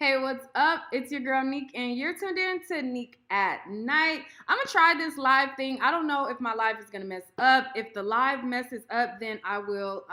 Hey, what's up? It's your girl Neek, and you're tuned in to Neek at Night. I'm gonna try this live thing. I don't know if my live is gonna mess up. If the live messes up, then I will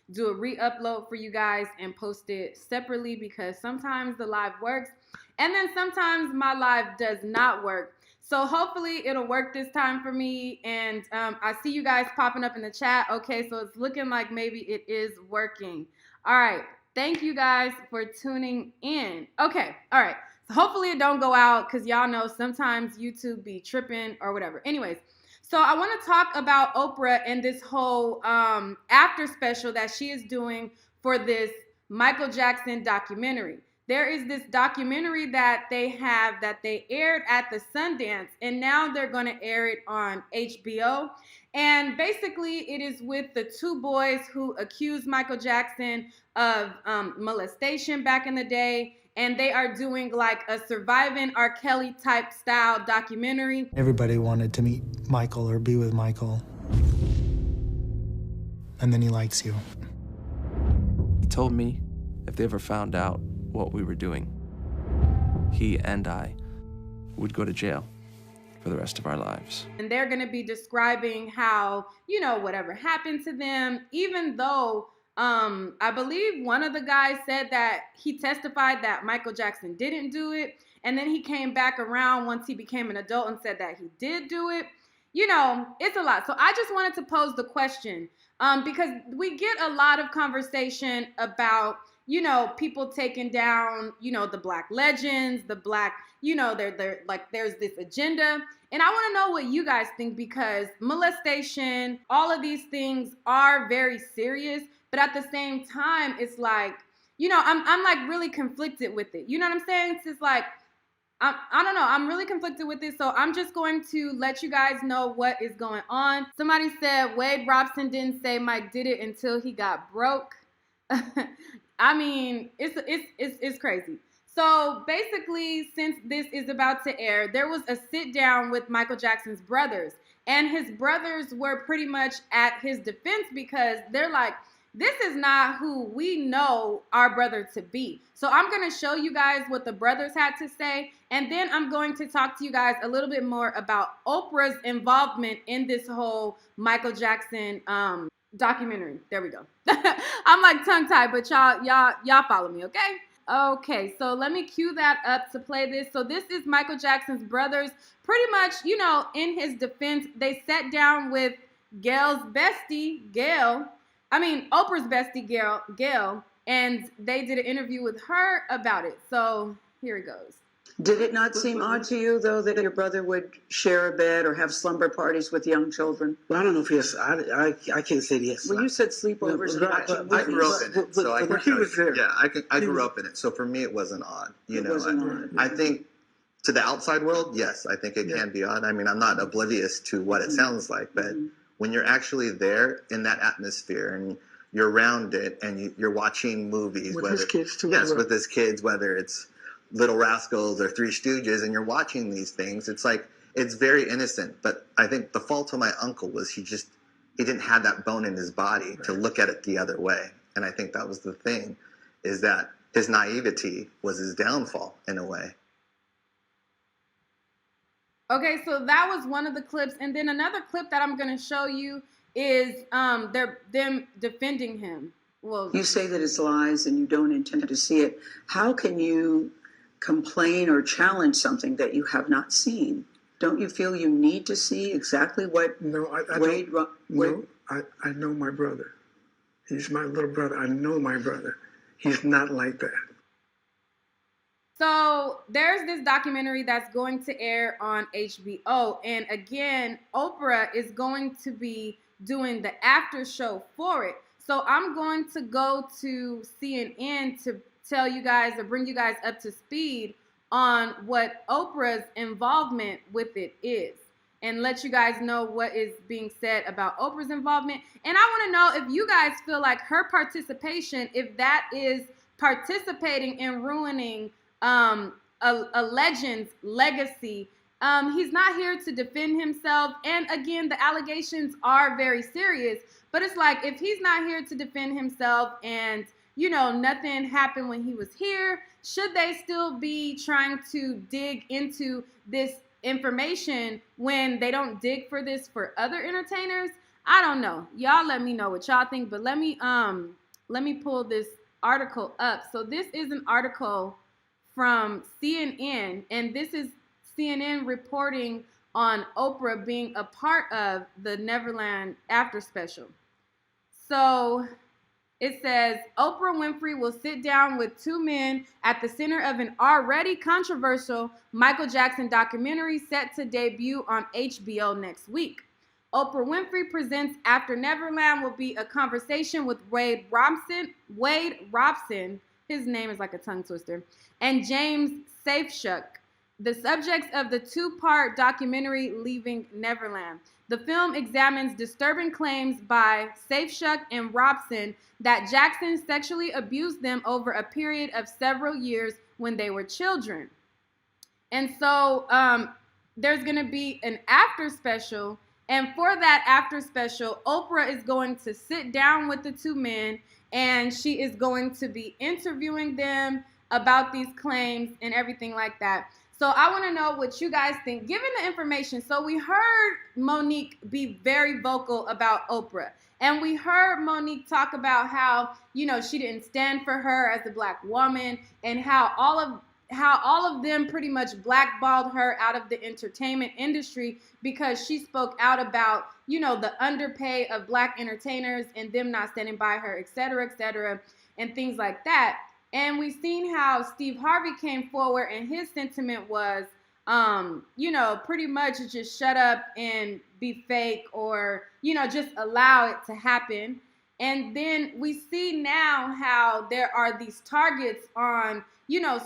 do a re-upload for you guys and post it separately because sometimes the live works, and then sometimes my live does not work. So hopefully it'll work this time for me. And I see you guys popping up in the chat. Okay, so it's looking like maybe it is working. All right. Thank you guys for tuning in. Okay, all right. So hopefully it don't go out because y'all know sometimes YouTube be tripping or whatever. Anyways, so I want to talk about Oprah and this whole after special that she is doing for this Michael Jackson documentary. There is this documentary that they aired at the Sundance, and now they're going to air it on HBO. And basically, it is with the two boys who accused Michael Jackson of molestation back in the day, and they are doing like a surviving R. Kelly type style documentary. Everybody wanted to meet Michael or be with Michael. And then he likes you. He told me if they ever found out what we were doing, he and I would go to jail for the rest of our lives. And they're going to be describing how, whatever happened to them, even though I believe one of the guys said that he testified that Michael Jackson didn't do it. And then he came back around once he became an adult and said that he did do it. It's a lot. So I just wanted to pose the question because we get a lot of conversation about, people taking down, the Black legends, the Black, they're like, there's this agenda. And I want to know what you guys think, because molestation, all of these things are very serious. But at the same time, it's like, I'm like really conflicted with it. You know what I'm saying? It's just like, I don't know. I'm really conflicted with it. So I'm just going to let you guys know what is going on. Somebody said Wade Robson didn't say Mike did it until he got broke. I mean, it's crazy. So basically, since this is about to air, there was a sit down with Michael Jackson's brothers, and his brothers were pretty much at his defense because they're like, this is not who we know our brother to be. So I'm going to show you guys what the brothers had to say, and then I'm going to talk to you guys a little bit more about Oprah's involvement in this whole Michael Jackson documentary. There we go. I'm like tongue-tied, but y'all follow me, okay? Okay, so let me cue that up to play this. So this is Michael Jackson's brothers. Pretty much, in his defense, they sat down with Oprah's bestie, Gail, and they did an interview with her about it. So here it goes. Did it not seem odd to you, though, that your brother would share a bed or have slumber parties with young children? Well, I don't know if yes. I can't say yes. Well, you said sleepovers and watching I grew up in it, so I but he was there. Yeah, I grew up in it, so for me it wasn't odd. I think to the outside world, yes, I think it can be odd. I mean, I'm not oblivious to what it sounds like, but when you're actually there in that atmosphere and you're around it and you're watching movies, With his kids too. yes, with his kids, whether it's Little Rascals or Three Stooges, and you're watching these things, it's like, it's very innocent. But I think the fault of my uncle was he didn't have that bone in his body to look at it the other way. And I think that was the thing, is that his naivety was his downfall in a way. Okay, so that was one of the clips. And then another clip that I'm going to show you is them defending him. Well, you say that it's lies and you don't intend to see it. How can you complain or challenge something that you have not seen? Don't you feel you need to see exactly what Wade? No, I know my brother. He's my little brother. I know my brother. He's not like that. So there's this documentary that's going to air on HBO. And again, Oprah is going to be doing the after show for it. So I'm going to go to CNN to tell you guys or bring you guys up to speed on what Oprah's involvement with it is, and let you guys know what is being said about Oprah's involvement. And I want to know if you guys feel like her participation, if that is participating in ruining a legend's legacy. He's not here to defend himself. And again, the allegations are very serious, but it's like, if he's not here to defend himself and, nothing happened when he was here, should they still be trying to dig into this information when they don't dig for this for other entertainers? I don't know. Y'all let me know what y'all think, but let me pull this article up. So this is an article from CNN, and this is CNN reporting on Oprah being a part of the Neverland after special. So it says Oprah Winfrey will sit down with two men at the center of an already controversial Michael Jackson documentary set to debut on HBO next week. Oprah Winfrey presents After Neverland will be a conversation with Wade Robson, his name is like a tongue twister, and James Safechuck, the subjects of the two-part documentary Leaving Neverland. The film examines disturbing claims by Safechuck and Robson that Jackson sexually abused them over a period of several years when they were children. And so there's going to be an after special. And for that after special, Oprah is going to sit down with the two men, and she is going to be interviewing them about these claims and everything like that. So I want to know what you guys think, given the information. So we heard Monique be very vocal about Oprah. And we heard Monique talk about how, she didn't stand for her as a Black woman, and how all of them pretty much blackballed her out of the entertainment industry because she spoke out about, the underpay of Black entertainers and them not standing by her, et cetera, and things like that. And we've seen how Steve Harvey came forward, and his sentiment was, pretty much just shut up and be fake, or, just allow it to happen. And then we see now how there are these targets on,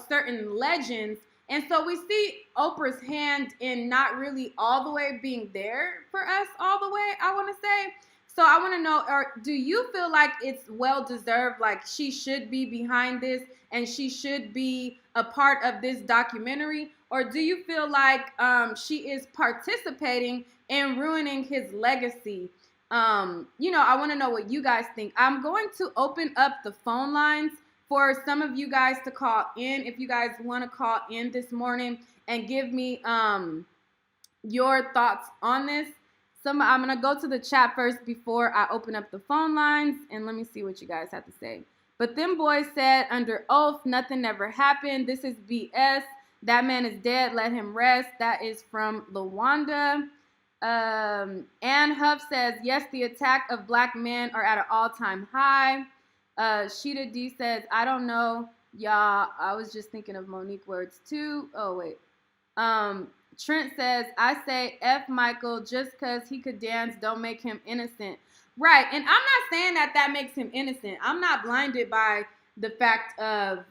certain legends. And so we see Oprah's hand in not really all the way being there for us all the way, I want to say. So I want to know, do you feel like it's well-deserved, like she should be behind this and she should be a part of this documentary? Or do you feel like she is participating in ruining his legacy? I want to know what you guys think. I'm going to open up the phone lines for some of you guys to call in. If you guys want to call in this morning and give me your thoughts on this. I'm going to go to the chat first before I open up the phone lines, and let me see what you guys have to say. But them boys said under oath, nothing never happened. This is BS. That man is dead. Let him rest. That is from Lawanda. Ann Huff says, yes, the attack of Black men are at an all-time high. Sheeta D says, I don't know, y'all. I was just thinking of Monique words too. Oh, wait. Trent says, I say F Michael, just because he could dance don't make him innocent. Right, and I'm not saying that makes him innocent. I'm not blinded by the fact of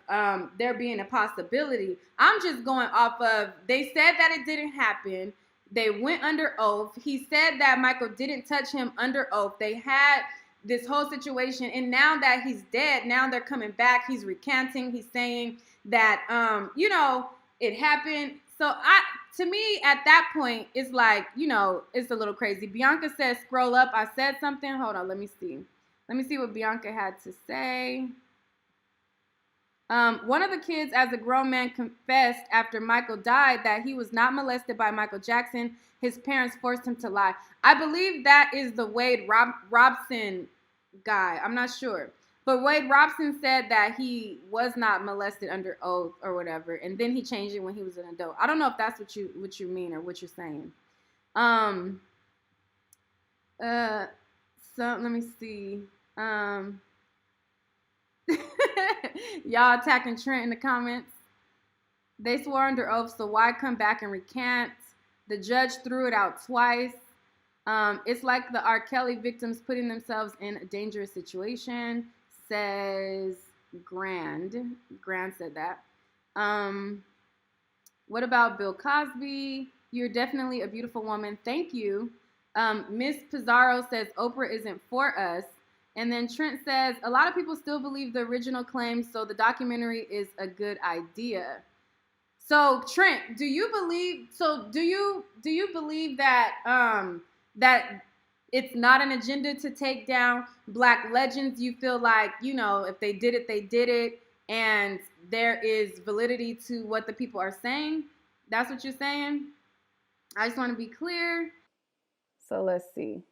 there being a possibility. I'm just going off of, they said that it didn't happen. They went under oath. He said that Michael didn't touch him under oath. They had this whole situation, and now that he's dead, now they're coming back. He's recanting. He's saying that, it happened. So to me, at that point, it's like, it's a little crazy. Bianca says, scroll up. I said something. Hold on. Let me see. Let me see what Bianca had to say. One of the kids, as a grown man, confessed after Michael died that he was not molested by Michael Jackson. His parents forced him to lie. I believe that is the Wade Robson guy. I'm not sure. But Wade Robson said that he was not molested under oath or whatever, and then he changed it when he was an adult. I don't know if that's what you mean or what you're saying. So let me see. Y'all attacking Trent in the comments. They swore under oath, so why come back and recant? The judge threw it out twice. It's like the R. Kelly victims putting themselves in a dangerous situation, says Grand. Grand said that. What about Bill Cosby? You're definitely a beautiful woman. Thank you. Miss Pizarro says Oprah isn't for us. And then Trent says, a lot of people still believe the original claims, so the documentary is a good idea. So Trent, do you believe that that it's not an agenda to take down Black legends? You feel like, if they did it, they did it, and there is validity to what the people are saying. That's what you're saying? I just want to be clear. So let's see.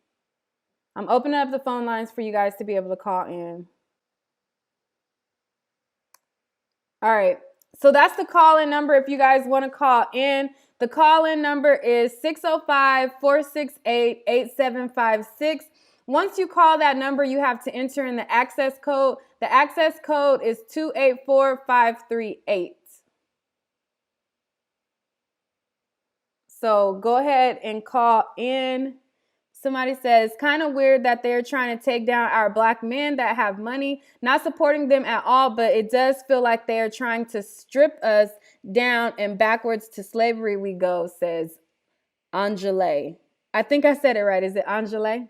I'm opening up the phone lines for you guys to be able to call in. All right. So that's the call-in number if you guys want to call in. The call-in number is 605-468-8756. Once you call that number, you have to enter in the access code. The access code is 284538. So go ahead and call in. Somebody says, kind of weird that they're trying to take down our black men that have money, not supporting them at all, but it does feel like they are trying to strip us down and backwards to slavery we go, says Angele. I think I said it right. Is it Angele?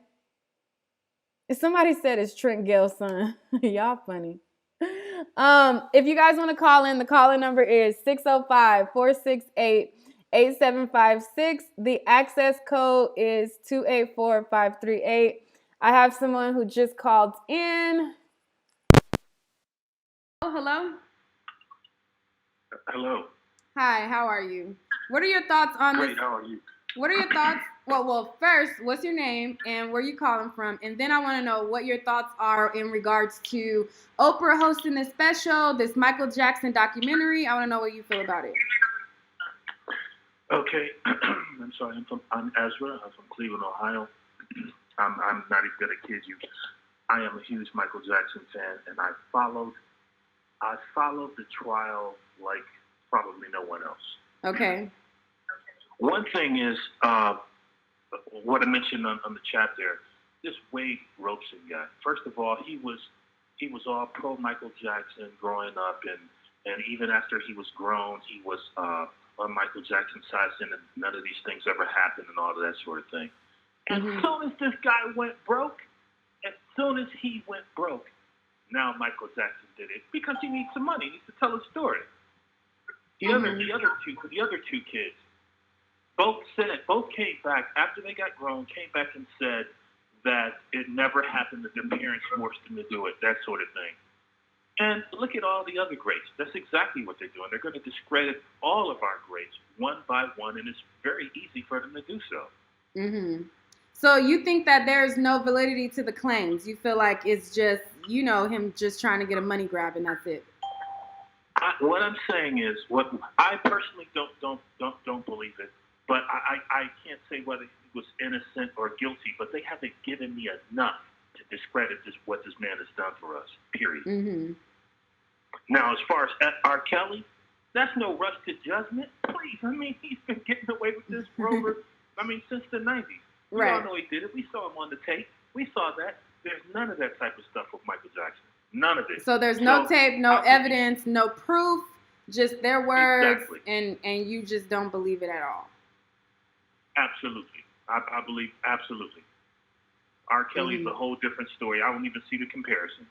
Somebody said it's Trent Gale's son. Y'all funny. If you guys want to call in, the call-in number is 605-468-8756. The access code is 284538. I have someone who just called in. Oh, hello. Hello. Hi, how are you? What are your thoughts on Great, this? how are you? What are your thoughts? Well, first, what's your name and where you calling from? And then I want to know what your thoughts are in regards to Oprah hosting this special, this Michael Jackson documentary. I want to know what you feel about it. Okay. I'm sorry. I'm Ezra. I'm from Cleveland, Ohio. I'm not even gonna kid you. I am a huge Michael Jackson fan, and I followed the trial like probably no one else. Okay. One thing is what I mentioned on the chat there. This Wade Robeson guy. First of all, he was all pro Michael Jackson growing up, and even after he was grown, he was on Michael Jackson's side, saying that none of these things ever happened and all of that sort of thing. As soon as this guy went broke, now Michael Jackson did it because he needs some money. He needs to tell a story. The other two kids, both came back after they got grown, came back and said that it never happened, that their parents forced them to do it, that sort of thing. And look at all the other greats. That's exactly what they're doing. They're going to discredit all of our greats one by one, and it's very easy for them to do so. Mm-hmm. So you think that there's no validity to the claims? You feel like it's just, him just trying to get a money grab and that's it? What I'm saying is, what I personally don't believe it, but I can't say whether he was innocent or guilty, but they haven't given me enough to discredit what this man has done for us, period. Mm-hmm. Now, as far as R. Kelly, that's no rush to judgment. Please, I mean, he's been getting away with this for since the 90s. We all know he did it. We saw him on the tape. We saw that. There's none of that type of stuff with Michael Jackson. None of it. So there's no tape, no evidence, no proof, just their words, and you just don't believe it at all. Absolutely. I believe absolutely. R. Kelly's a whole different story. I don't even see the comparison.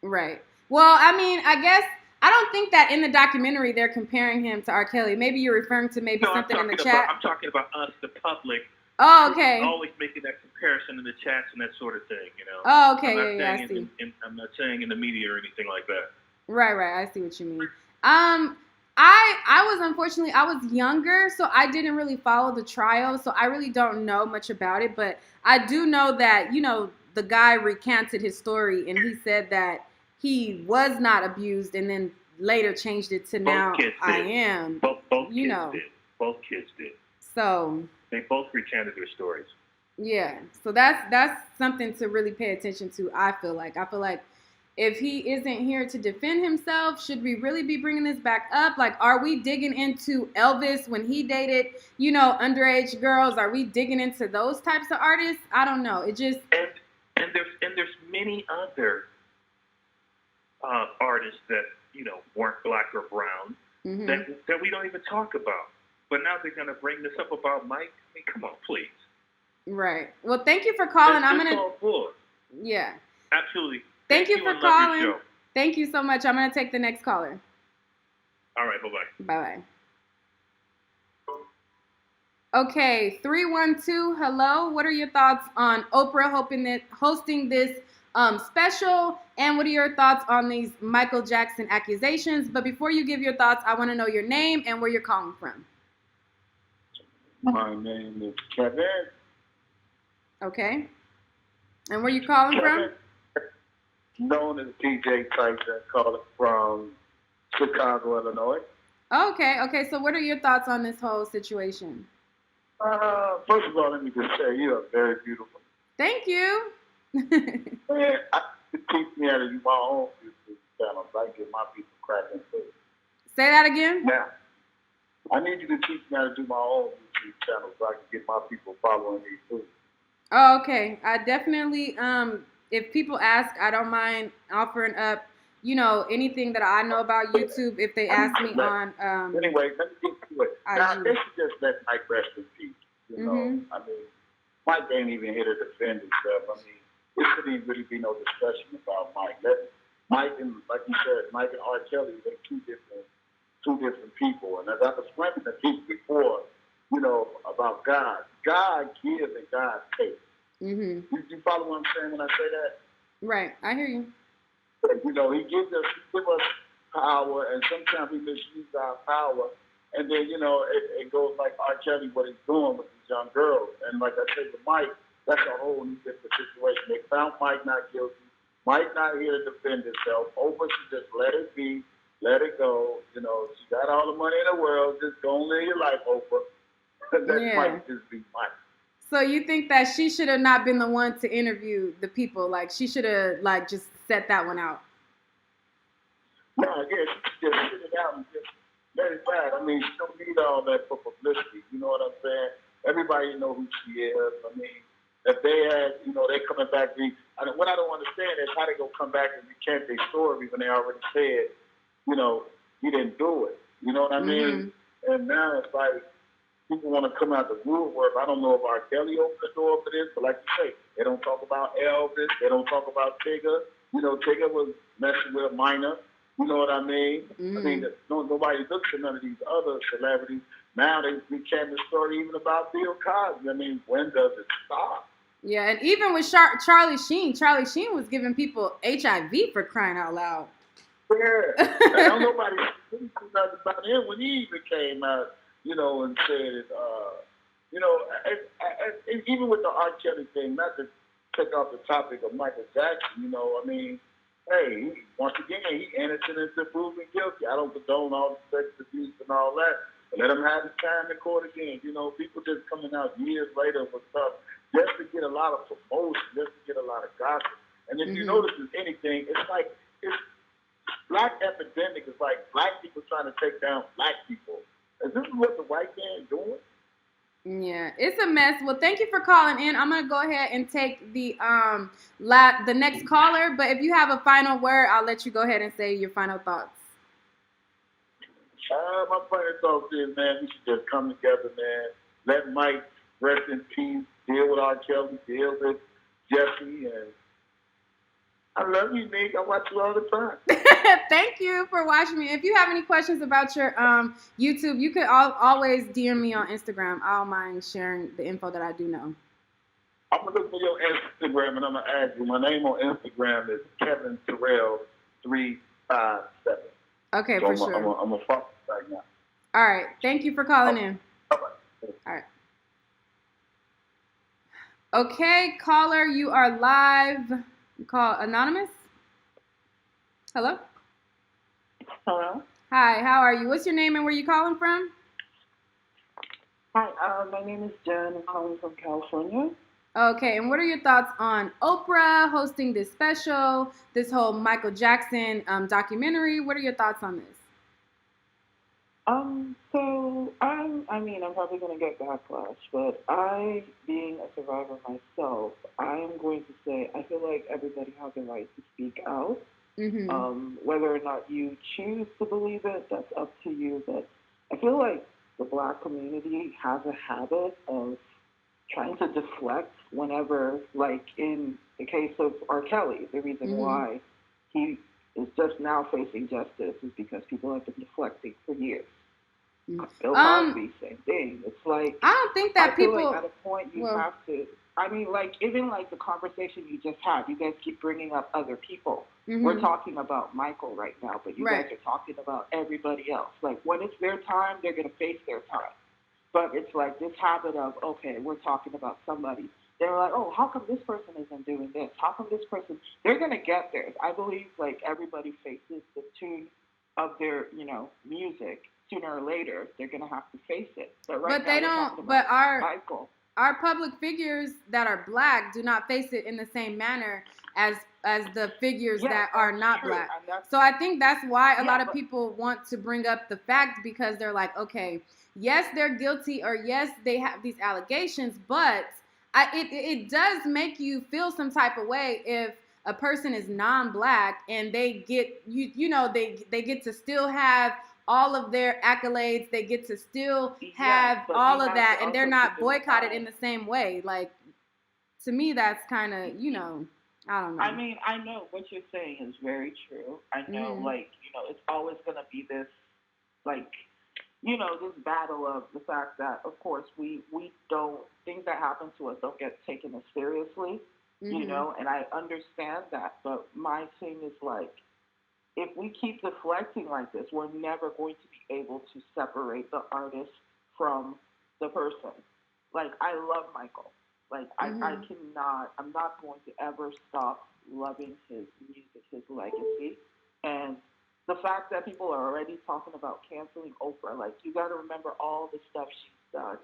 Right. Well, I mean, I guess I don't think that in the documentary they're comparing him to R. Kelly. Maybe you're referring to something in the chat. I'm talking about us, the public. Oh, okay. Always making that comparison in the chats and that sort of thing, Oh, okay. I see. I'm not saying in the media or anything like that. Right. I see what you mean. I was younger, so I didn't really follow the trial, so I really don't know much about it, but I do know that, the guy recanted his story and he said that he was not abused and then later changed it to now I am. Both kids did. So they both recanted their stories. Yeah. So that's something to really pay attention to, I feel like. If he isn't here to defend himself, should we really be bringing this back up? Like, are we digging into Elvis when he dated, underage girls? Are we digging into those types of artists? I don't know. It just and there's many other artists that weren't black or brown that we don't even talk about. But now they're gonna bring this up about Mike. I mean, come on, please. Right. Well, thank you for calling. Yeah. Absolutely. Thank you for calling. Thank you so much. I'm going to take the next caller. All right. Bye-bye. Bye-bye. Okay, 312, hello. What are your thoughts on Oprah hosting this special? And what are your thoughts on these Michael Jackson accusations? But before you give your thoughts, I want to know your name and where you're calling from. My name is Kevin. Okay. And where you calling from? Known as DJ Tyson, calling from Chicago, Illinois. Okay. So what are your thoughts on this whole situation? First of all, let me just say you are very beautiful. Thank you. Man, I teach me how to do my own YouTube channel so I can get my people cracking too. Say that again. Now, I need you to teach me how to do my own YouTube channel so I can get my people following me too. Oh, okay. I definitely, if people ask, I don't mind offering up, anything that I know about YouTube if they ask me on. Anyway, let me get to it. Now, they should just let Mike rest in peace. You know, I mean, Mike ain't even here to defend himself. I mean, there shouldn't even really be no discussion about Mike. Mike and, like you said, Mike and R. Kelly, they're two different people. And as I was explaining to people before, about God. God gives and God takes. You follow what I'm saying when I say that? Right. I hear you. He gives us power, and sometimes we misuse our power. And then, it goes like R. Kelly, what he's doing with these young girls. And like I said with Mike, that's a whole new different situation. They found Mike not guilty. Mike not here to defend himself. Oprah should just let it be, let it go. She got all the money in the world. Just go and live your life, Oprah. Let Mike just be Mike. So you think that she should have not been the one to interview the people? Like, she should have, just set that one out? No, she should just sit it out and just let it ride. I mean, she don't need all that for publicity. You know what I'm saying? Everybody know who she is. I mean, if they had, they coming back. What I don't understand is how they gonna come back and recant their story when they already said, he didn't do it. You know what I mean? And now it's like people want to come out the woodwork. I don't know if R. Kelly opened the door for this, but like you say, they don't talk about Elvis. They don't talk about Tigger. Tigger was messing with a minor. You know what I mean? I mean, nobody looks at none of these other celebrities. Now they recant the story even about Bill Cosby. I mean, when does it stop? Yeah, and even with Charlie Sheen was giving people HIV for crying out loud. Yeah, I don't nobody nothing about him when he even came out, and said it. And even with the R. Kelly thing, not to take off the topic of Michael Jackson, I mean, hey, once again, he innocent until proven guilty. I don't condone all the sex abuse and all that. But let him have his time in court again. People just coming out years later with stuff just to get a lot of promotion, just to get a lot of gossip. And if you notice anything, it's like black epidemic is like black people trying to take down black people. Is this what the white man is doing? Yeah, it's a mess. Well, thank you for calling in. I'm gonna go ahead and take the next caller. But if you have a final word, I'll let you go ahead and say your final thoughts. My final thoughts is, man, we should just come together, man. Let Mike rest in peace. Deal with R. Kelly. Deal with Jesse. And I love you, Nick. I watch you all the time. Thank you for watching me. If you have any questions about your YouTube, you could always DM me on Instagram. I don't mind sharing the info that I do know. I'm going to look for your Instagram, and I'm going to add you. My name on Instagram is Kevin Terrell 357. Okay, so for sure. I'm going to follow right now. All right. Thank you for calling in. Bye-bye. All right. Okay, caller, you are live. You call anonymous? Hello? Hello? Hi, how are you? What's your name and where you calling from? Hi, my name is Jen. I'm calling from California. Okay, and what are your thoughts on Oprah hosting this special, this whole Michael Jackson documentary? What are your thoughts on this? So I'm probably going to get backlash, but being a survivor myself, I am going to say I feel like everybody has a right to speak out. Whether or not you choose to believe it, that's up to you. But I feel like the Black community has a habit of trying to deflect whenever, like in the case of R. Kelly, the reason why he is just now facing justice is because people have been deflecting for years. Bill Cosby, same thing. It's like I don't think I that feel people. like at a point you have to. I mean, like even like the conversation you just had, you guys keep bringing up other people. We're talking about Michael right now, but you guys are talking about everybody else. Like when it's their time, they're gonna face their time. But it's like this habit of, okay, we're talking about somebody. They're like, oh, how come this person isn't doing this? How come this person? They're gonna get theirs. I believe like everybody faces the tune of their, music. Sooner or later, they're gonna have to face it. But right But now, they we're don't. talking But about Michael. our public figures that are black do not face it in the same manner as the figures that are not black. So I think that's why a lot of people want to bring up the fact, because they're like, okay, yes, they're guilty, or yes, they have these allegations, but it does make you feel some type of way if a person is non-black and they get they get to still have all of their accolades, they get to still have all of that, and they're not boycotted in the same way. Like, to me, that's kind of, I don't know. I mean, I know what you're saying is very true. I know, it's always going to be this, like, this battle of the fact that, of course, we don't, things that happen to us don't get taken as seriously, and I understand that. But my thing is, like, if we keep deflecting like this, we're never going to be able to separate the artist from the person. Like, I love Michael. Like, I cannot, I'm not going to ever stop loving his music, his legacy. And the fact that people are already talking about canceling Oprah, like, you got to remember all the stuff she's done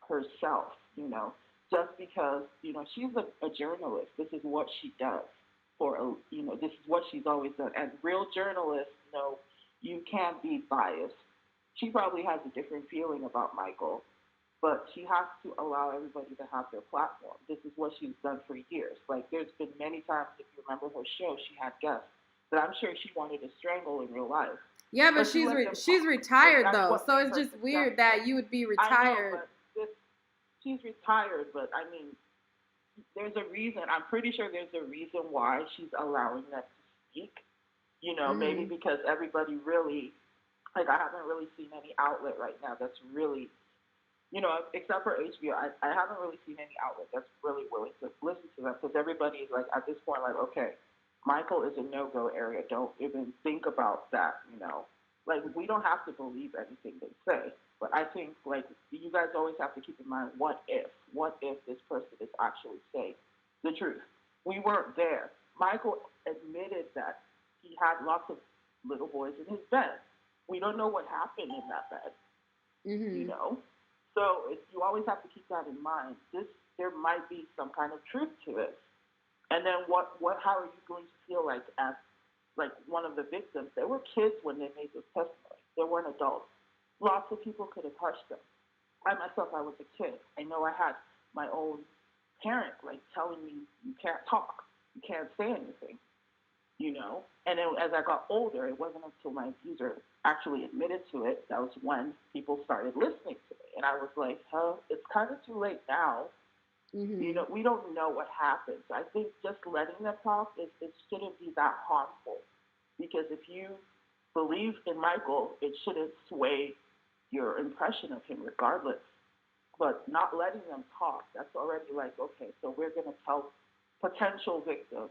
herself, just because, she's a journalist. This is what she does. This is what she's always done. And real journalists know you can't be biased. She probably has a different feeling about Michael, but she has to allow everybody to have their platform. This is what she's done for years. Like, there's been many times, if you remember her show, she had guests that I'm sure she wanted to strangle in real life. Yeah, but she's retired, though, so it's just weird that you would be retired. I know, but she's retired, but I mean, there's a reason. I'm pretty sure there's a reason why she's allowing them to speak. Maybe because everybody really, like, I haven't really seen any outlet right now that's really, except for HBO, I haven't really seen any outlet that's really willing to listen to them, because everybody is like, at this point, like, okay, Michael is a no-go area. Don't even think about that. Like, we don't have to believe anything they say. But I think, like, you guys always have to keep in mind, what if this person is actually saying the truth? We weren't there. Michael admitted that he had lots of little boys in his bed. We don't know what happened in that bed, So you always have to keep that in mind. There might be some kind of truth to it. And then how are you going to feel like as, like, one of the victims? They were kids when they made this testimony. They weren't adults. Lots of people could have hushed them. I myself, I was a kid. I know I had my own parent, like, telling me, you can't talk, you can't say anything, And then as I got older, it wasn't until my abuser actually admitted to it, that was when people started listening to me. And I was like, it's kind of too late now. We don't know what happened. So I think just letting them talk, it shouldn't be that harmful. Because if you believe in Michael, it shouldn't sway your impression of him regardless. But not letting them talk, that's already like, okay, so we're going to tell potential victims,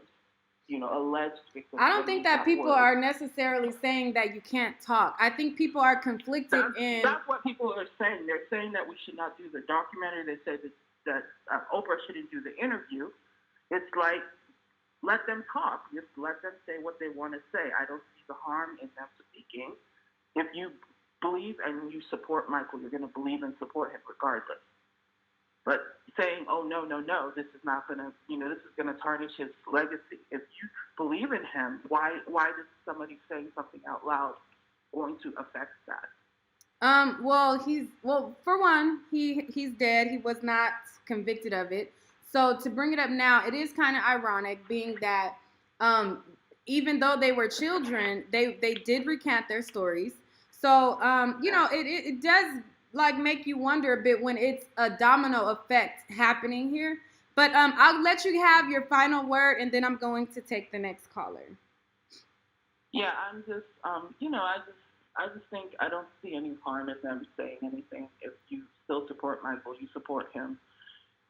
alleged victims. I don't think that people are necessarily saying that you can't talk. I think people are conflicted That's what people are saying. They're saying that we should not do the documentary. They said that Oprah shouldn't do the interview. It's like, let them talk. Just let them say what they want to say. I don't see the harm in them speaking. If you believe and you support Michael, you're going to believe and support him regardless. But saying, oh, no, this is not going to, this is going to tarnish his legacy. If you believe in him, why is somebody saying something out loud going to affect that? For one, he's dead. He was not convicted of it. So to bring it up now, it is kind of ironic, being that even though they were children, they did recant their stories. So it does, like, make you wonder a bit when it's a domino effect happening here. But I'll let you have your final word, and then I'm going to take the next caller. Yeah, I'm just I just think I don't see any harm in them saying anything. If you still support Michael, you support him.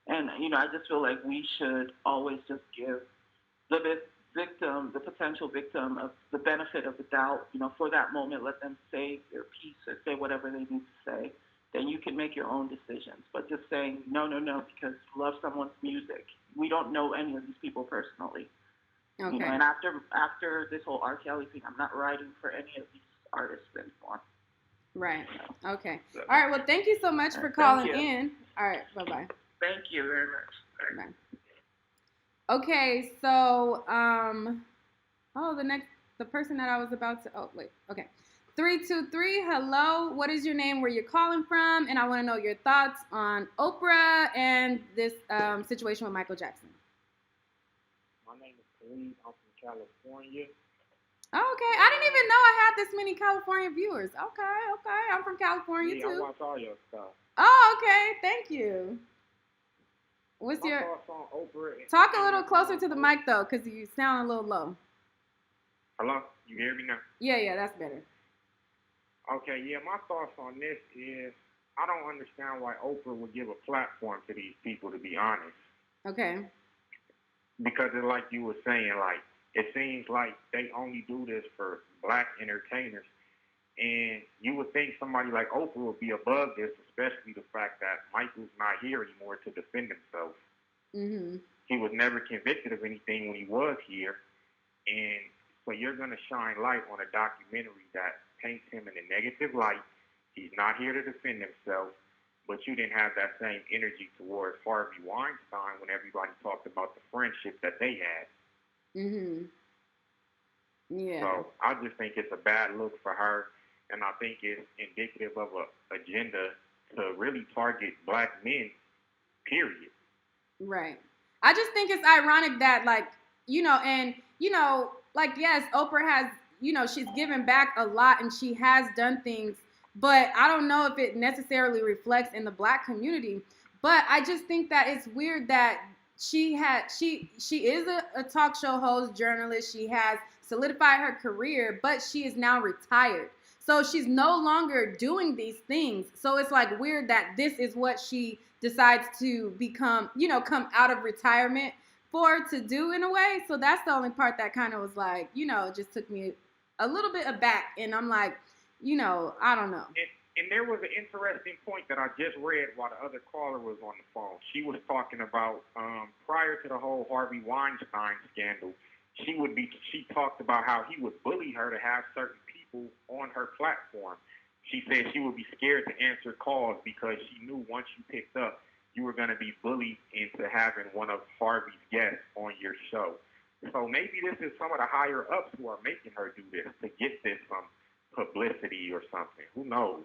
And, I just feel like we should always just give the victim, the potential victim, of the benefit of the doubt, for that moment. Let them say their piece or say whatever they need to say. Then you can make your own decisions. But just saying, no, because you love someone's music. We don't know any of these people personally. Okay. And after this whole R. Kelly thing, I'm not writing for any of these artists anymore. Right. Okay. All right. Well, thank you so much for calling in. All right. Bye-bye. Thank you very much. Bye. Okay. So, the person that I was about to, okay. 323, hello. What is your name, where you're calling from? And I want to know your thoughts on Oprah and this situation with Michael Jackson. My name is Khalid. I'm from California. Okay, I didn't even know I had this many California viewers. Okay, I'm from California too. I watch all your stuff. Oh, okay, thank you. What's your thoughts on Oprah? Talk a little closer to the mic though, because you sound a little low. Hello, you hear me now? Yeah, that's better. Okay, my thoughts on this is I don't understand why Oprah would give a platform to these people, to be honest. Okay. Because it's like you were saying, like, it seems like they only do this for black entertainers. And you would think somebody like Oprah would be above this, especially the fact that Michael's not here anymore to defend himself. Mm-hmm. He was never convicted of anything when he was here. And so you're going to shine light on a documentary that paints him in a negative light. He's not here to defend himself. But you didn't have that same energy towards Harvey Weinstein when everybody talked about the friendship that they had. Mm-hmm. Yeah. So I just think it's a bad look for her, and I think it's indicative of an agenda to really target black men, period. Right. I just think it's ironic that, yes, Oprah has, she's given back a lot and she has done things, but I don't know if it necessarily reflects in the black community. But I just think that it's weird that she is a talk show host, journalist. She has solidified her career, but she is now retired. So she's no longer doing these things. So it's like weird that this is what she decides to become, come out of retirement to do in a way. So that's the only part that kind of was like, just took me a little bit aback. And I'm like, I don't know. And there was an interesting point that I just read while the other caller was on the phone. She was talking about prior to the whole Harvey Weinstein scandal, she talked about how he would bully her to have certain people on her platform. She said she would be scared to answer calls because she knew once you picked up, you were going to be bullied into having one of Harvey's guests on your show. So maybe this is some of the higher ups who are making her do this to get this publicity or something. Who knows?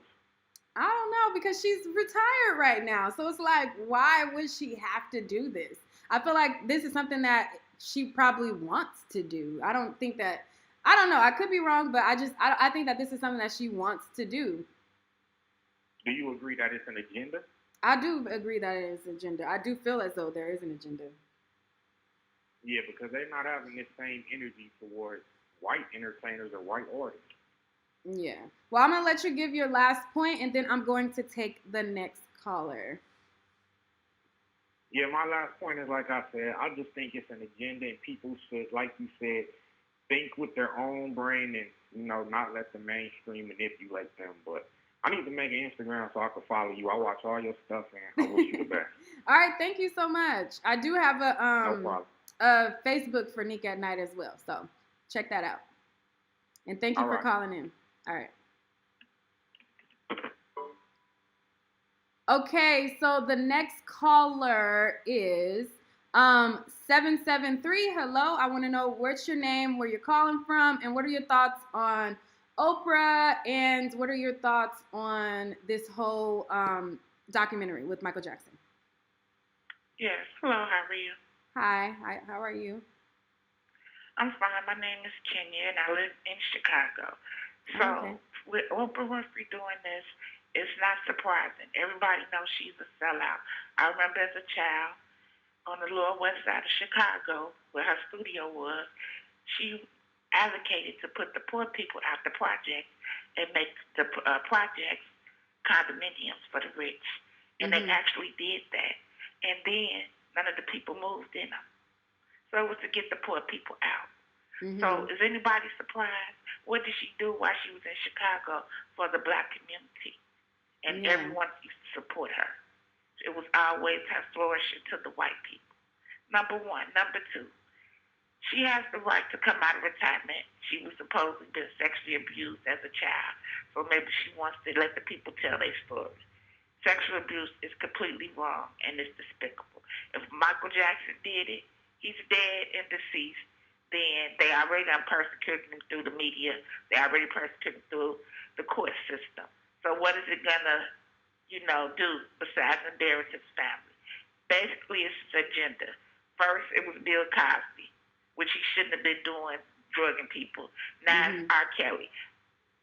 I don't know, because she's retired right now. So it's like, why would she have to do this? I feel like this is something that she probably wants to do. I don't know. I could be wrong, but I think that this is something that she wants to do. Do you agree that it's an agenda? I do agree that it is an agenda. I do feel as though there is an agenda. Yeah, because they're not having this same energy towards white entertainers or white artists. Yeah. Well, I'm going to let you give your last point, and then I'm going to take the next caller. Yeah, my last point is, like I said, I just think it's an agenda, and people should, like you said, think with their own brain and, not let the mainstream manipulate them. But I need to make an Instagram so I can follow you. I watch all your stuff, and I wish you the best. All right, thank you so much. I do have no problem. A Facebook for Nick at Night as well, so check that out. And thank you for calling in. All right. Okay, so the next caller is 773. Hello, I want to know what's your name, where you're calling from, and what are your thoughts on Oprah, and what are your thoughts on this whole documentary with Michael Jackson? Yes, hello, how are you? Hi, how are you? I'm fine. My name is Kenya, and I live in Chicago. So with Oprah Winfrey doing this, it's not surprising. Everybody knows she's a sellout. I remember as a child on the lower west side of Chicago, where her studio was, she advocated to put the poor people out the project, and make the projects condominiums for the rich. And they actually did that. And then none of the people moved in them. So it was to get the poor people out. So is anybody surprised? What did she do while she was in Chicago for the black community? And everyone used to support her. It was always her flourishing to the white people. Number one. Number two, she has the right to come out of retirement. She was supposedly been sexually abused as a child. So maybe she wants to let the people tell their story. Sexual abuse is completely wrong and it's despicable. If Michael Jackson did it, he's dead and deceased, then they already done persecuted him through the media. They already persecuted him through the court system. So what is it gonna, do besides embarrass his family? Basically, it's his agenda. First, it was Bill Cosby, which he shouldn't have been doing, drugging people. Now it's R. Kelly.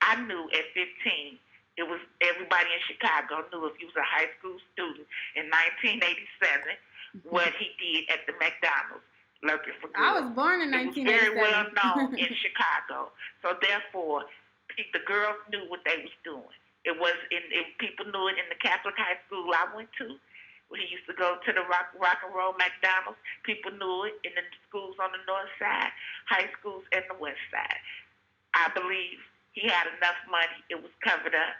I knew at 15, it was everybody in Chicago knew if you was a high school student in 1987 what he did at the McDonald's lurking for girls. I was born in 1987. It was very well known in Chicago. So therefore, the girls knew what they was doing. It was people knew it in the Catholic high school I went to. When he used to go to the rock and roll McDonald's, people knew it in the schools on the north side, high schools and the west side. I believe he had enough money. It was covered up.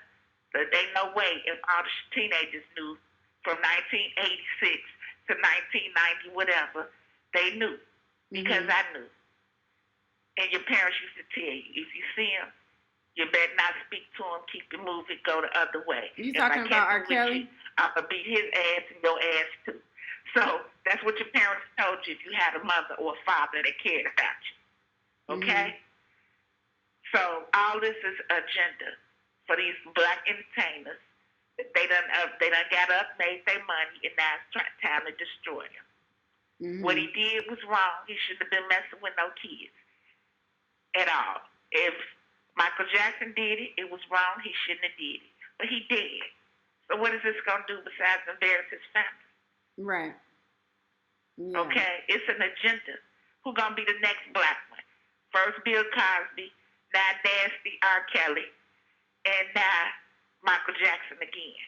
But there ain't no way if all the teenagers knew from 1986 to 1990, whatever, they knew. Because I knew. And your parents used to tell you, if you see him, you better not speak to him, keep it moving, go the other way. You talking about R. Kelly? I'm going to beat his ass and your ass too. So that's what your parents told you if you had a mother or a father that cared about you. Okay? So all this is agenda for these black entertainers. They done got up, made their money, and now it's time to destroy him. What he did was wrong. He shouldn't have been messing with no kids at all. If Michael Jackson did it, it was wrong. He shouldn't have did it. But he did. So what is this going to do besides embarrass his family? Right. Yeah. Okay? It's an agenda. Who's going to be the next black one? First Bill Cosby, now nasty R. Kelly, and now Michael Jackson again.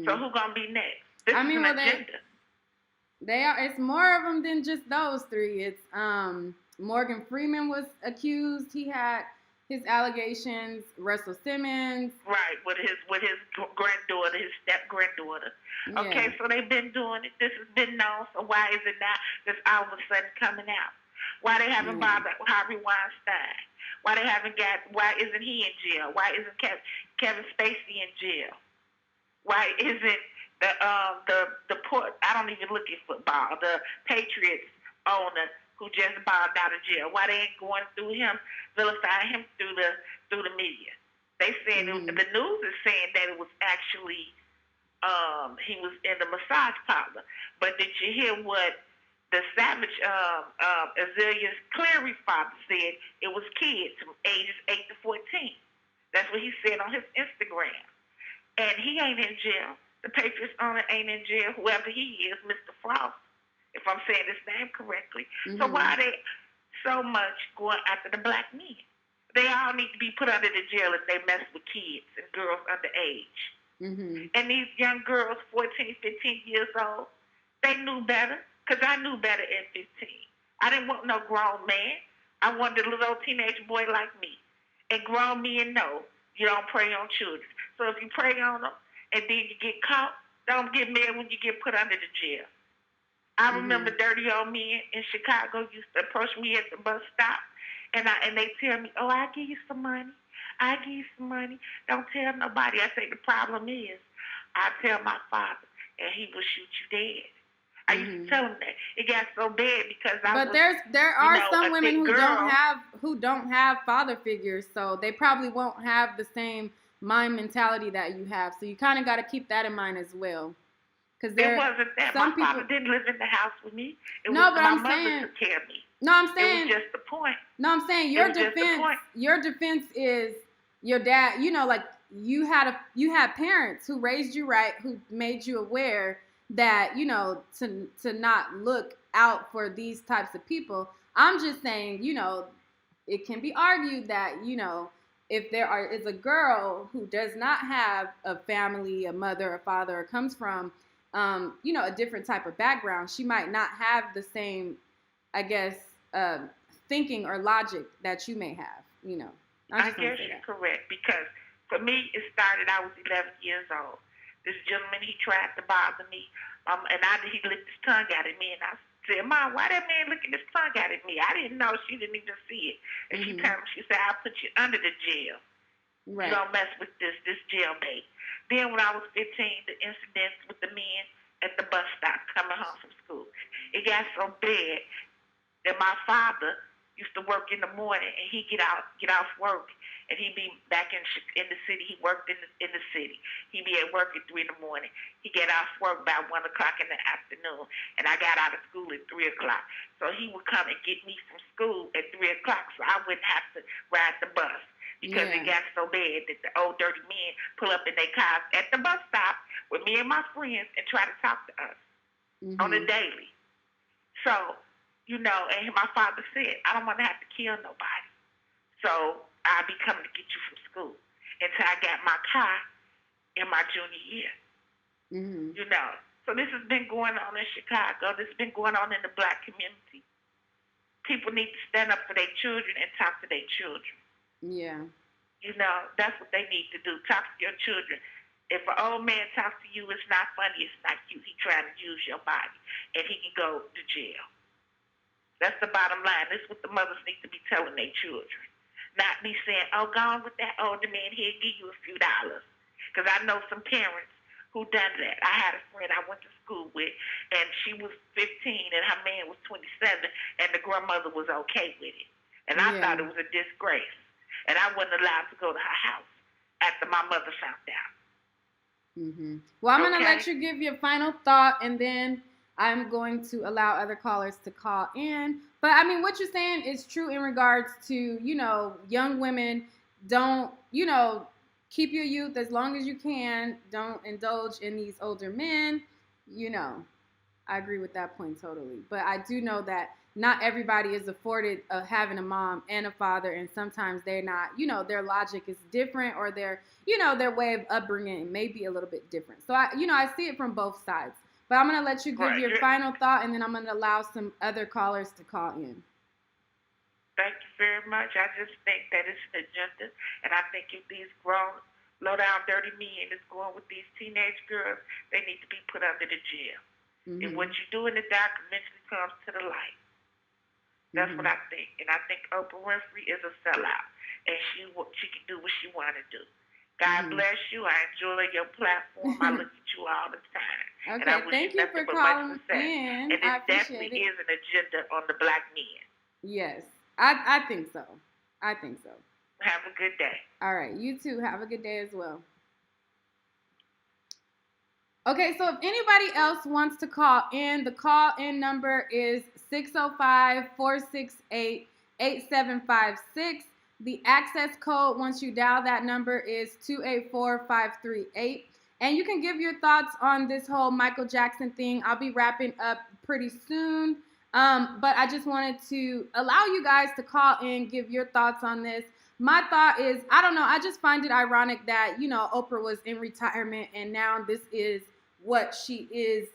So who's going to be next? This is an agenda. They are. It's more of them than just those three. It's Morgan Freeman was accused. He had his allegations. Russell Simmons. Right, with his granddaughter, his step granddaughter. Yeah. Okay, so they've been doing it. This has been known. So why is it now just all of a sudden coming out? Why they haven't bothered Harvey Weinstein? Why isn't he in jail? Why isn't Kevin Spacey in jail? Why isn't the port? I don't even look at football. The Patriots owner who just bombed out of jail. Why they ain't going through him, vilifying him through the media? They said the news is saying that it was actually he was in the massage parlor. But did you hear what the Savage Azalea Cleary's father said? It was kids from ages 8 to 14. That's what he said on his Instagram. And he ain't in jail. The Patriots owner ain't in jail. Whoever he is, Mr. Frost, if I'm saying his name correctly. So why are they so much going after the black men? They all need to be put under the jail if they mess with kids and girls underage. And these young girls, 14, 15 years old, they knew better. Because I knew better at 15. I didn't want no grown man. I wanted a little teenage boy like me. And grown men know you don't prey on children. So if you prey on them and then you get caught, don't get mad when you get put under the jail. I remember dirty old men in Chicago used to approach me at the bus stop, and they tell me, "Oh, I'll give you some money. I'll give you some money. Don't tell nobody." I say, the problem is, I tell my father, and he will shoot you dead. I used to tell him that. It got so bad because there are some women who don't have father figures, so they probably won't have the same mind mentality that you have. So you kind of got to keep that in mind as well. Because it wasn't that my father didn't live in the house with me. My mother took care of me. No, I'm saying it was just the point. No, I'm saying your defense is your dad. You know, like you had parents who raised you right, who made you aware that, you know, to not look out for these types of people. I'm just saying, you know, it can be argued that, you know, if is a girl who does not have a family, a mother, a father, or comes from, a different type of background, she might not have the same, I guess, thinking or logic that you may have. I guess you're correct, because for me, it started, I was 11 years old. This gentleman, he tried to bother me, he licked his tongue out at me, and I said, Mom, why that man licking his tongue out at me? I didn't know. She didn't even see it. And she told me, she said, I'll put you under the jail. Right. You don't mess with this jailmate. Then when I was 15, the incidents with the men at the bus stop coming home from school, it got so bad that my father used to work in the morning, and he'd get off work, and he'd be back in the city. He worked in the city. He'd be at work at 3 in the morning. He get off work by 1 o'clock in the afternoon, and I got out of school at 3 o'clock. So he would come and get me from school at 3 o'clock, so I wouldn't have to ride the bus, because it got so bad that the old dirty men pull up in their cars at the bus stop with me and my friends and try to talk to us on a daily. So, and my father said, I don't want to have to kill nobody. So I'll be coming to get you from school until I got my car in my junior year. So this has been going on in Chicago. This has been going on in the Black community. People need to stand up for their children and talk to their children. Yeah. That's what they need to do. Talk to your children. If an old man talks to you, it's not funny, it's not cute. He's trying to use your body, and he can go to jail. That's the bottom line. This is what the mothers need to be telling their children. Not be saying, oh, go on with that older man, he'll give you a few dollars. Because I know some parents who done that. I had a friend I went to school with, and she was 15, and her man was 27, and the grandmother was okay with it. And I thought it was a disgrace. And I wasn't allowed to go to her house after my mother found out. Well, I'm going to let you give your final thought, and then I'm going to allow other callers to call in. But I mean, what you're saying is true in regards to, young women don't, keep your youth as long as you can. Don't indulge in these older men. I agree with that point totally. But I do know that not everybody is afforded having a mom and a father. And sometimes they're not, their logic is different, or their way of upbringing may be a little bit different. So I see it from both sides. But I'm going to let you give your final thought, and then I'm going to allow some other callers to call in. Thank you very much. I just think that it's an agenda, and I think if these grown, low-down, dirty men is going with these teenage girls, they need to be put under the jail. And what you do in the dark eventually comes to the light. That's what I think. And I think Oprah Winfrey is a sellout, and she can do what she want to do. God bless you. I enjoy your platform. I look at you all the time. Okay, thank you for calling in. And it definitely is an agenda on the Black men. Yes, I think so. I think so. Have a good day. All right, you too. Have a good day as well. Okay, so if anybody else wants to call in, the call-in number is 605-468-8756. The access code, once you dial that number, is 284538. And you can give your thoughts on this whole Michael Jackson thing. I'll be wrapping up pretty soon. But I just wanted to allow you guys to call in, give your thoughts on this. My thought is, I don't know, I just find it ironic that, Oprah was in retirement, and now this is what she is,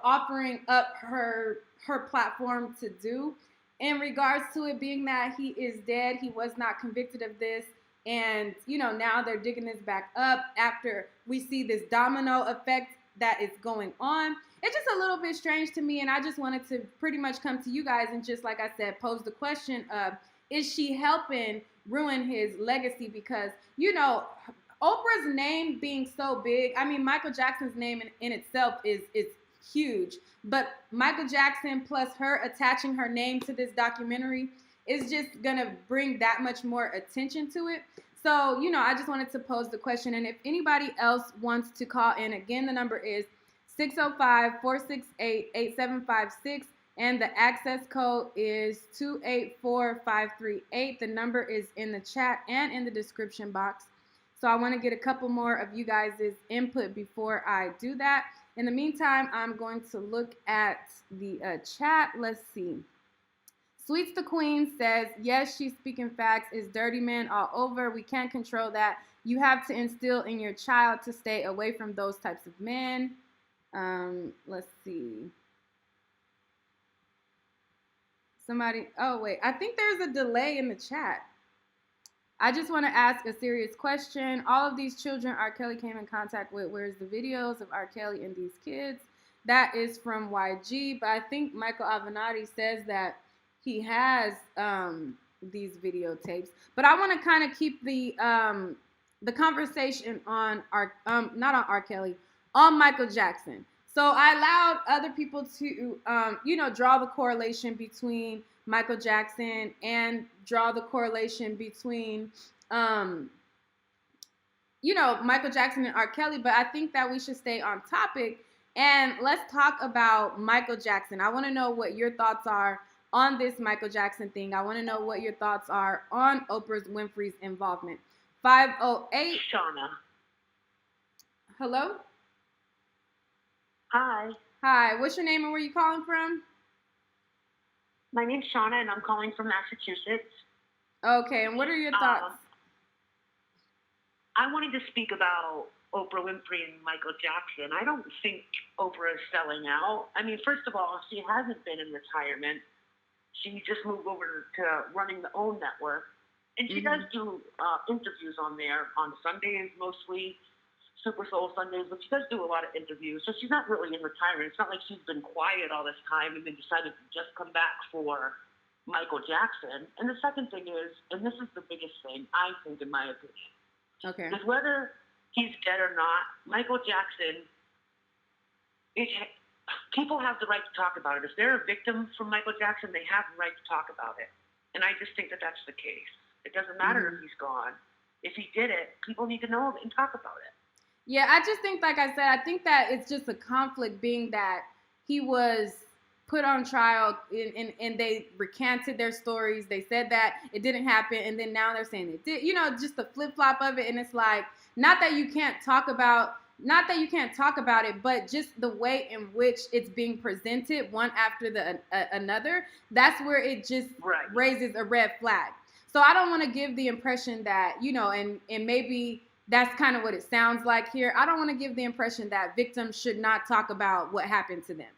offering up her platform to do. In regards to it being that he is dead, he was not convicted of this. And, now they're digging this back up after we see this domino effect that is going on. It's just a little bit strange to me. And I just wanted to pretty much come to you guys and just, like I said, pose the question of, is she helping ruin his legacy? Because, Oprah's name being so big, I mean, Michael Jackson's name in itself is huge. But Michael Jackson plus her attaching her name to this documentary is just going to bring that much more attention to it. So, I just wanted to pose the question. And if anybody else wants to call in, again, the number is 605-468-8756. And the access code is 284538. The number is in the chat and in the description box. So I want to get a couple more of you guys' input before I do that. In the meantime, I'm going to look at the chat. Let's see. Sweets the Queen says, yes, she's speaking facts. It's dirty men all over. We can't control that. You have to instill in your child to stay away from those types of men. Let's see. Somebody, oh wait, I think there's a delay in the chat. I just want to ask a serious question. All of these children R. Kelly came in contact with, where's the videos of R. Kelly and these kids? That is from YG, but I think Michael Avenatti says that he has these videotapes. But I want to kind of keep the conversation on not on R. Kelly, on Michael Jackson. So I allowed other people to, draw the correlation between Michael Jackson and draw the correlation between, Michael Jackson and R. Kelly. But I think that we should stay on topic and let's talk about Michael Jackson. I want to know what your thoughts are on this Michael Jackson thing. I want to know what your thoughts are on Oprah Winfrey's involvement. 508. Shauna. Hello? Hi. Hi. What's your name and where you calling from? My name's Shauna, and I'm calling from Massachusetts. Okay, and what are your thoughts? I wanted to speak about Oprah Winfrey and Michael Jackson. I don't think Oprah is selling out. I mean, first of all, she hasn't been in retirement. She just moved over to running the OWN network. And she does do interviews on there on Sundays mostly, Super Soul Sundays, but she does do a lot of interviews. So she's not really in retirement. It's not like she's been quiet all this time and then decided to just come back for Michael Jackson. And the second thing is, and this is the biggest thing, I think, in my opinion, is whether he's dead or not, Michael Jackson, people have the right to talk about it. If they're a victim from Michael Jackson, they have the right to talk about it. And I just think that that's the case. It doesn't matter if he's gone. If he did it, people need to know and talk about it. Yeah, I just think, like I said, I think that it's just a conflict being that he was put on trial and they recanted their stories. They said that it didn't happen, and then now they're saying it did. Just the flip-flop of it. And it's like, not that you can't talk about it, but just the way in which it's being presented one after the another, that's where it just raises a red flag. So I don't want to give the impression that, and maybe that's kind of what it sounds like here. I don't want to give the impression that victims should not talk about what happened to them,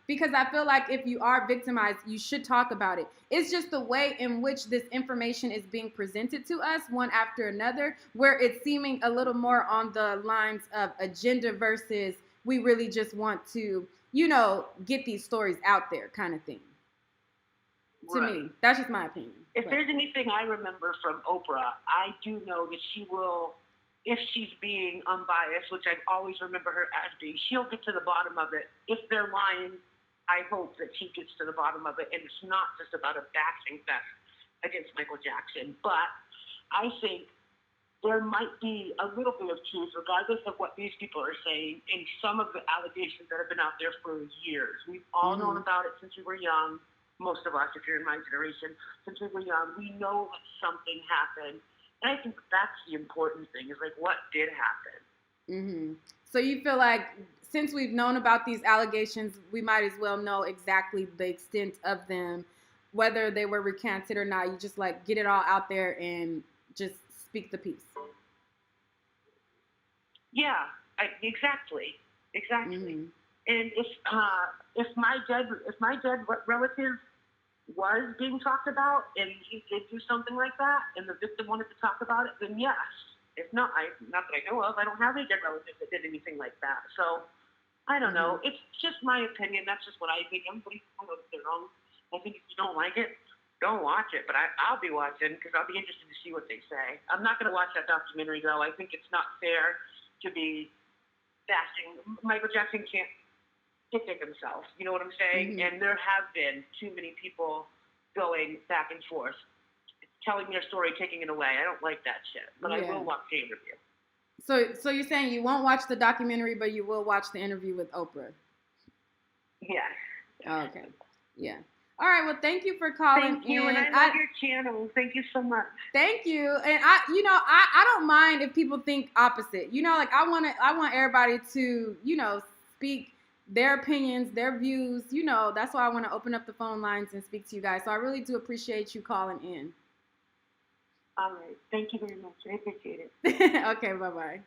because I feel like if you are victimized, you should talk about it. It's just the way in which this information is being presented to us one after another, where it's seeming a little more on the lines of agenda versus we really just want to, get these stories out there kind of thing. To me, that's just my opinion. If there's anything I remember from Oprah, I do know that she will, if she's being unbiased, which I always remember her as being, she'll get to the bottom of it. If they're lying, I hope that she gets to the bottom of it, and it's not just about a bashing fest against Michael Jackson. But I think there might be a little bit of truth, regardless of what these people are saying, in some of the allegations that have been out there for years. We've all known about it since we were young. Most of us, if you're in my generation, since we were young, we know that something happened. And I think that's the important thing, is like, what did happen? So you feel like since we've known about these allegations, we might as well know exactly the extent of them, whether they were recanted or not. You just like get it all out there and just speak the piece. Yeah, exactly. And if my dead relative was being talked about and he did do something like that and the victim wanted to talk about it, then yes. If not, not that I know of, I don't have any dead relatives that did anything like that. So I don't know. It's just my opinion. That's just what I think. Everybody's knows their own. I think if you don't like it, don't watch it. But I'll be watching because I'll be interested to see what they say. I'm not going to watch that documentary, though. I think it's not fair to be bashing. Michael Jackson can't pick himself. You know what I'm saying? And there have been too many people going back and forth, telling their story, taking it away. I don't like that shit. But I will watch the interview. So you're saying you won't watch the documentary, but you will watch the interview with Oprah? Yes. Okay. Yeah. All right. Well, thank you for calling. Thank you, and I love your channel. Thank you so much. Thank you. And I don't mind if people think opposite. Like I want everybody to, speak their opinions, their views. You know, that's why I want to open up the phone lines and speak to you guys. So I really do appreciate you calling in. All right. Thank you very much. I appreciate it. Okay, bye-bye.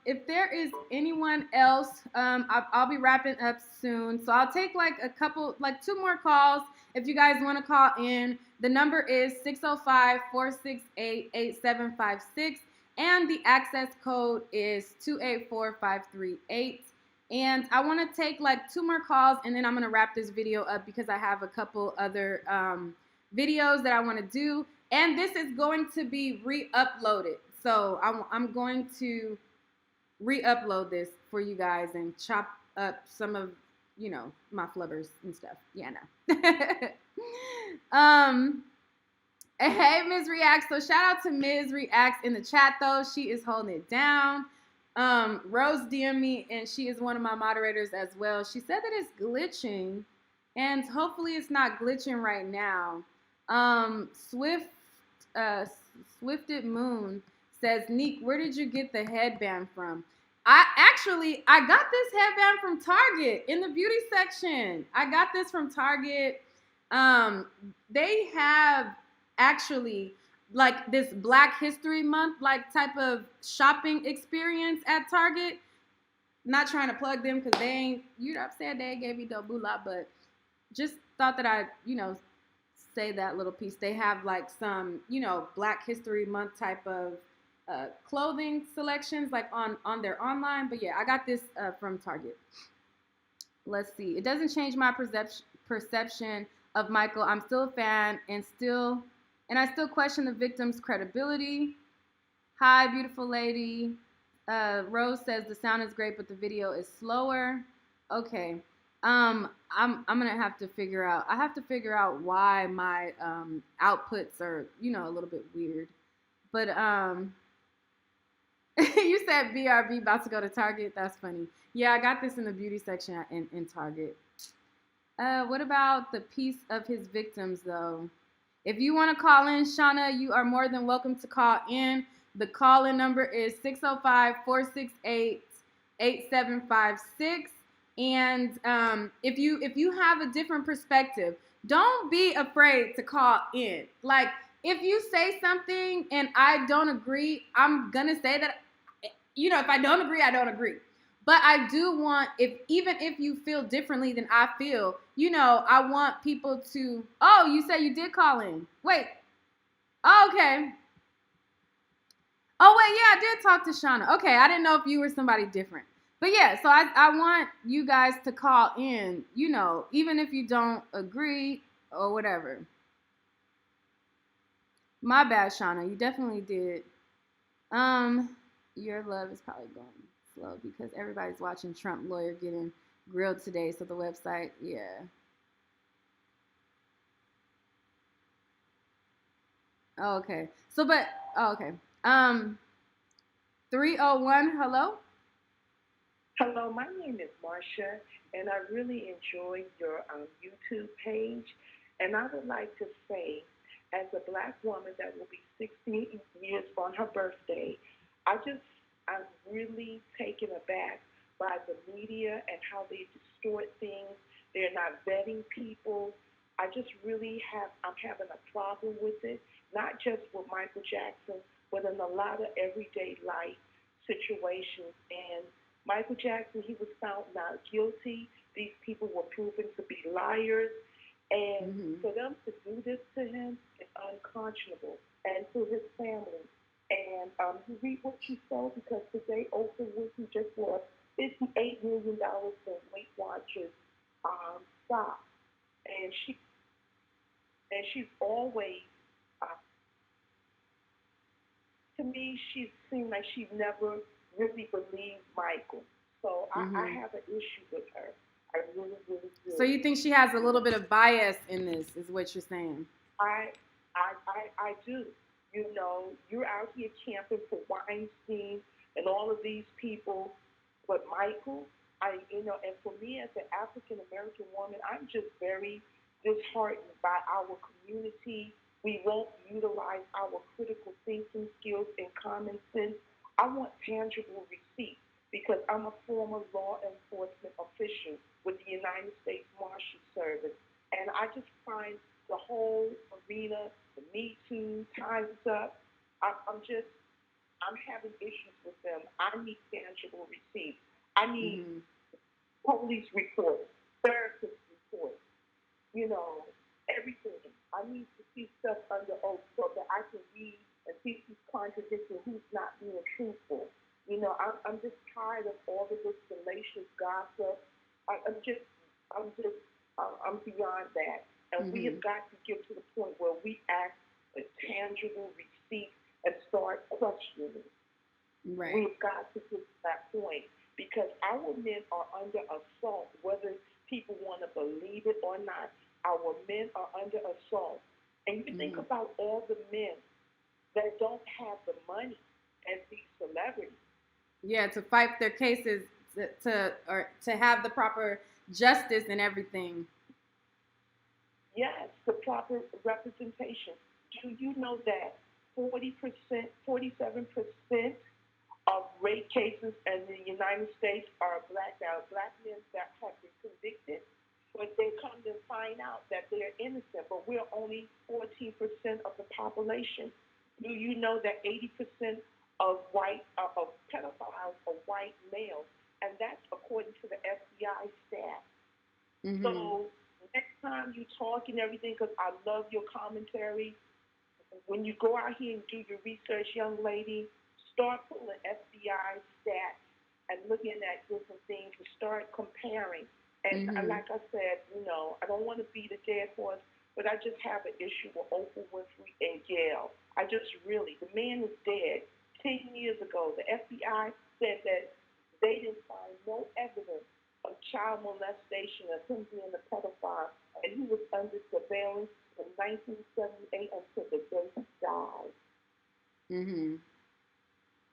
If there is anyone else, I'll be wrapping up soon. So I'll take like a couple, like 2 more calls. If you guys want to call in, the number is 605-468-8756. And the access code is 284538. And I want to take like 2 more calls, and then I'm going to wrap this video up because I have a couple other videos that I want to do. And this is going to be re-uploaded. So I'm going to re-upload this for you guys and chop up some of, you know, my flubbers and stuff. Yeah, no. Hey, Ms. Reacts. So shout out to Ms. Reacts in the chat, though. She is holding it down. Rose DM me, and she is one of my moderators as well. She said that it's glitching, and hopefully it's not glitching right now. Swifted Moon says, Neek, where did you get the headband from? I got this headband from Target in the beauty section. I got this from Target. They have actually like this Black History Month like type of shopping experience at Target. Not trying to plug them because they ain't, you know what I'm saying, they ain't gave me no moolah, but just thought that I'd, you know, say that little piece. They have like some, you know, Black History Month type of clothing selections like on their online. But yeah, I got this from Target. Let's see. It doesn't change my perception of Michael. I'm still a fan and I still question the victim's credibility. Hi, beautiful lady. Rose says the sound is great, but the video is slower. Okay. I'm gonna have to figure out. I have to figure out why my outputs are, you know, a little bit weird. But you said BRB about to go to Target. That's funny. Yeah, I got this in the beauty section in Target. What about the piece of his victims though? If you want to call in, Shauna, you are more than welcome to call in. The call-in number is 605-468-8756. And if you have a different perspective, don't be afraid to call in. Like, if you say something and I don't agree, I'm gonna say that, you know, if I don't agree, I don't agree. But I do want, even if you feel differently than I feel, you know, I want people to, oh, you said you did call in. Wait. Oh, okay. Oh, wait, yeah, I did talk to Shauna. Okay, I didn't know if you were somebody different. But yeah, so I want you guys to call in, you know, even if you don't agree or whatever. My bad, Shauna. You definitely did. Your love is probably going slow because everybody's watching Trump lawyer getting grilled today. So the website, yeah. Oh, okay. So, but, oh, okay. 301, hello? Hello, my name is Marcia, and I really enjoyed your YouTube page. And I would like to say, as a Black woman that will be 60 years on her birthday, I'm really taken aback by the media and how they distort things. They're not vetting people. I'm having a problem with it, not just with Michael Jackson, but in a lot of everyday life situations. And Michael Jackson, he was found not guilty. These people were proven to be liars. And for them to do this to him is unconscionable, and to his family. And you reap what you sow, because today Oprah Winfrey just lost $58 million in Weight Watchers stock. And she's always, to me, she seemed like she never really believed Michael. So I have an issue with her. I really, really do. So you think she has a little bit of bias in this, is what you're saying? I do. You know, you're out here camping for Weinstein and all of these people, but Michael, and for me as an African American woman, I'm just very disheartened by our community. We won't utilize our critical thinking skills and common sense. I want tangible receipts, because I'm a former law enforcement official with the United States Marshal Service, and I just find the whole arena, the Me Too, Time's Up, I'm having issues with them. I need tangible receipts. I need police reports, therapist reports, everything. I need to see stuff under oath so that I can read and see who's contradicting, who's not being truthful. I'm just tired of all of this salacious gossip. I'm beyond that. And we have got to get to the point where we ask for tangible receipts and start questioning. Right. We've got to get to that point because our men are under assault, whether people want to believe it or not. Our men are under assault. And you think about all the men that don't have the money as these celebrities. Yeah, to fight their cases, to have the proper justice and everything. Yes, the proper representation. Do you know that 47% of rape cases in the United States are black men that have been convicted, but they come to find out that they're innocent, but we're only 14% of the population. Do you know that 80% of pedophiles are white males, and that's according to the FBI stats. So next time you talk and everything, because I love your commentary, when you go out here and do your research, young lady, start pulling FBI stats and looking at different things and start comparing. And like I said, I don't want to beat a dead horse, but I just have an issue with Oprah Winfrey and Gayle. The man is dead. 10 years ago, the FBI said that they didn't find no evidence of child molestation or him being a pedophile, and he was under surveillance from 1978 until the day he died.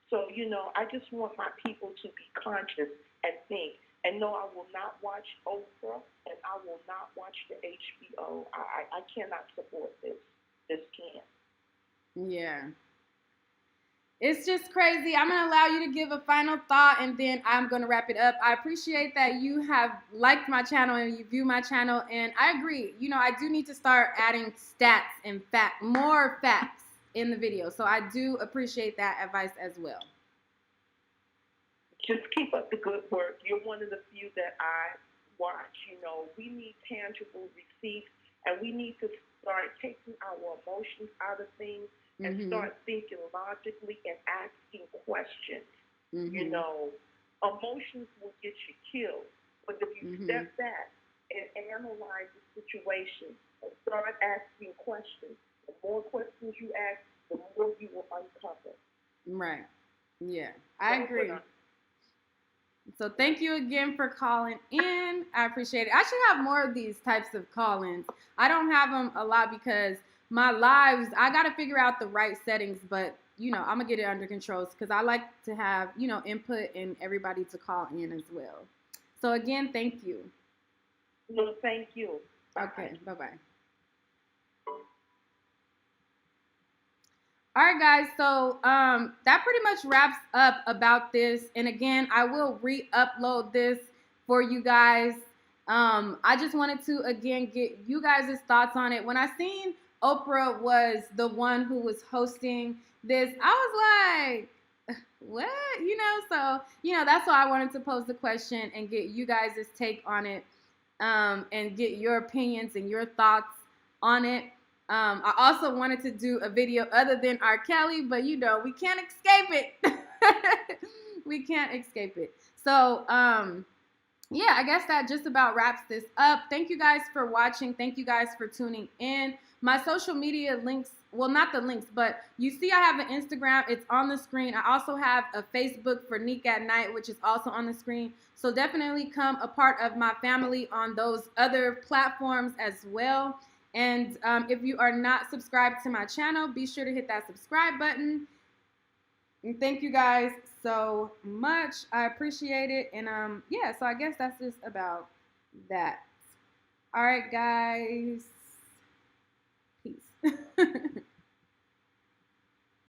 So, I just want my people to be conscious and think. And no, I will not watch Oprah, and I will not watch the HBO. I cannot support this. This can't. Yeah. It's just crazy. I'm going to allow you to give a final thought, and then I'm going to wrap it up. I appreciate that you have liked my channel and you view my channel, and I agree. I do need to start adding stats and more facts in the video. So I do appreciate that advice as well. Just keep up the good work. You're one of the few that I watch. We need tangible receipts, and we need to start taking our emotions out of things and start thinking logically and asking questions. Emotions will get you killed, but if you step back and analyze the situation and start asking questions, the more questions you ask, the more you will uncover. Right. Yeah, I agree. So thank you again for calling in. I appreciate it. I should have more of these types of call-ins. I don't have them a lot because my lives, I got to figure out the right settings, but, I'm going to get it under control because I like to have, input and everybody to call in as well. So again, thank you. No, thank you. Okay, bye-bye. All right, guys, so that pretty much wraps up about this. And again, I will re-upload this for you guys. I just wanted to, again, get you guys' thoughts on it. When I seen Oprah was the one who was hosting this, I was like, what? So, that's why I wanted to pose the question and get you guys' take on it and get your opinions and your thoughts on it. I also wanted to do a video other than R. Kelly, but we can't escape it. We can't escape it. So, yeah, I guess that just about wraps this up. Thank you guys for watching. Thank you guys for tuning in. My social media links, well, not the links, but you see I have an Instagram. It's on the screen. I also have a Facebook for Neek at Night, which is also on the screen. So definitely come a part of my family on those other platforms as well. And if you are not subscribed to my channel, be sure to hit that subscribe button. And thank you guys so much. I appreciate it. And yeah, so I guess that's just about that. All right, guys. Peace.